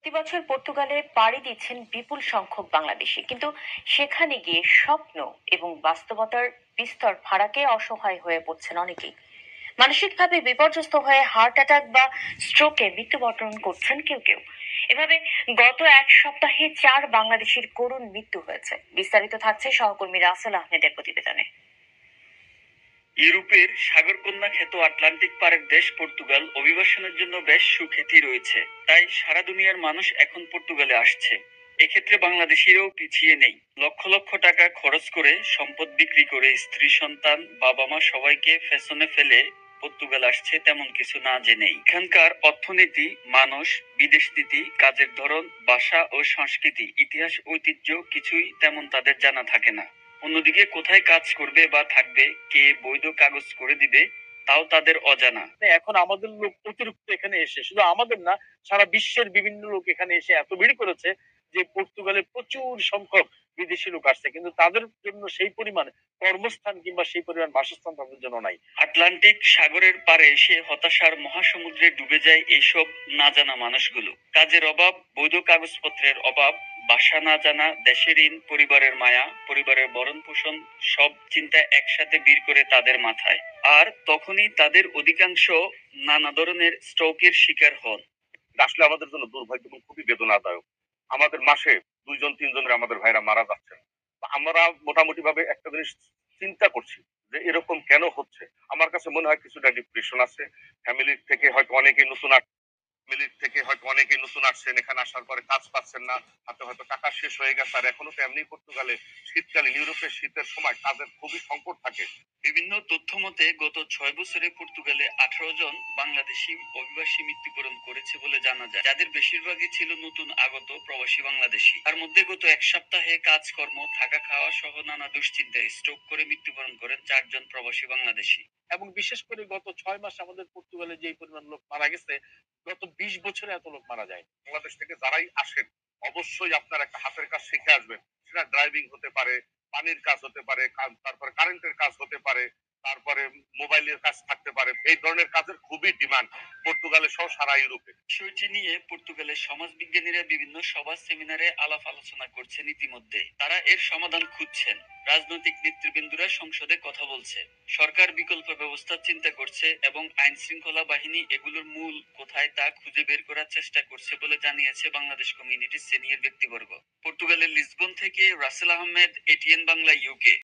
প্রতি বছর পর্তুগালে পাড়ি দিচ্ছেন বিপুল সংখ্যক বাংলাদেশি, কিন্তু সেখানে গিয়ে স্বপ্ন এবং বাস্তবতার বিস্তর ফারাকে অসহায় হয়ে পড়ছেন অনেকেই। মানসিকভাবে বিপর্যস্ত হয়ে হার্ট অ্যাটাক বা স্ট্রোকে মৃত্যুবরণ করছেন কেউ কেউ। এভাবে গত এক সপ্তাহে 4 বাংলাদেশির করুণ মৃত্যু হয়েছে। বিস্তারিত থাকছে সহকর্মী রাসেল আহমেদের প্রতিবেদনে। ইউরোপের সাগরকন্যা খ্যাত আটলান্টিক পাড়ের দেশ পর্তুগাল অভিবাসনের জন্য বেশ সুখ্যাতি রয়েছে। তাই সারা দুনিয়ার মানুষ এখন পর্তুগালে আসছে। এক্ষেত্রে বাংলাদেশিরাও পিছিয়ে নেই। লক্ষ লক্ষ টাকা খরচ করে, সম্পদ বিক্রি করে, স্ত্রী সন্তান বাবা মা সবাইকে ফ্যাশনে ফেলে পর্তুগাল আসছে তেমন কিছু না জেনেই। এখানকার অর্থনীতি, মানুষ, বিদেশ নীতি, কাজের ধরন, ভাষা ও সংস্কৃতি, ইতিহাস, ঐতিহ্য কিছুই তেমন তাদের জানা থাকে না। অন্যদিকে কোথায় কাজ করবে বা থাকবে, কে বৈধ কাগজ করে দিবে, তাও তাদের অজানা। এখন আমাদের লোক অতিরিক্ত এখানে এসে, শুধু আমাদের না, সারা বিশ্বের বিভিন্ন লোক এখানে এসে এত ভিড় করেছে যে পর্তুগালে প্রচুর সংখ্যক বিদেশি লোক আসছে, কিন্তু তাদের জন্য সেই পরিমাণ কর্মস্থান কিংবা সেই পরিমাণ বাসস্থান তাদের জন্য নাই। আটলান্টিক সাগরের পাড়ে এসে হতাশার মহাসমুদ্রে ডুবে যায় এইসব না জানা মানুষগুলো। কাজের অভাব, বৈধ কাগজপত্রের অভাব, বাসা না জানা, দেশের ঋণ, পরিবারের মায়া, পরিবারের ভরণ পোষণ, সব চিন্তা একসাথে ভিড় করে তাদের মাথায়। আর তখনই তাদের অধিকাংশ নানা ধরনের স্ট্রোকের শিকার হন। আসলে আমাদের জন্য দুর্ভাগ্য এবং খুবই বেদনাদায়ক। আমাদের মাসে 2-3 জন আমাদের ভাইরা মারা যাচ্ছে। আমরা মোটামুটি ভাবে একটা জিনিস চিন্তা করছি যে এরকম কেন হচ্ছে। আমার কাছে মনে হয় কিছুটা ডিপ্রেশন আছে। ফ্যামিলির থেকে হয়তো অনেকেই নতুন মিলির থেকে হয়তো অনেকেই নতুন আসছেন, এখানে আসার পরে কাজ পাচ্ছেন না, হাতে হয়তো টাকা শেষ হয়ে গেছে। আর এখনো তো এমনি পর্তুগালে শীতকালীন, ইউরোপের শীতের সময় কাজের খুবই সংকট থাকে। বিভিন্ন তথ্য মতে গত 6 বছরে পর্তুগালে 18 জন বাংলাদেশি অভিবাসী মৃত্যুবরণ করেছে বলে জানা যায়, যাদের বেশিরভাগই ছিল নতুন আগত প্রবাসী বাংলাদেশি। তার মধ্যে গত এক সপ্তাহে কাজকর্ম, থাকা খাওয়া সহ নানা দুশ্চিন্তায় স্ট্রোক করে মৃত্যুবরণ করেন 4 জন প্রবাসী বাংলাদেশি। এবং বিশেষ করে গত 6 মাস আমাদের পর্তুগালে যে পরিমাণ লোক মারা গেছে, গত 20 বছরে এত লোক মারা যায়। বাংলাদেশ থেকে যারাই আসেন অবশ্যই আপনার একটা হাতের কাজ শিখে আসবেন। সেটা ড্রাইভিং হতে পারে, পানির কাজ হতে পারে, তারপরে কারেন্টের কাজ হতে পারে, তারপরে মোবাইলের কাজ থাকতে পারে। এই ধরনের কাজের খুবই ডিমান্ড পর্তুগালে সহ সারা ইউরোপে। বিষয়টি নিয়ে পর্তুগালের সমাজবিজ্ঞানীরা বিভিন্ন সভা, সেমিনারে আলাপ আলোচনা করছেন। ইতিমধ্যে তারা এর সমাধান খুঁজছেন। রাজনৈতিক নেতৃবৃন্দরা সংসদে কথা বলছে, সরকার বিকল্প ব্যবস্থা চিন্তা করছে এবং আইন শৃঙ্খলা বাহিনী এগুলোর মূল কোথায় তা খুঁজে বের করার চেষ্টা করছে বলে জানিয়েছে বাংলাদেশ কমিউনিটির সিনিয়র ব্যক্তিবর্গ। পর্তুগালের লিসবন থেকে রাসেল আহমেদ, এটিএন বাংলা, ইউকে।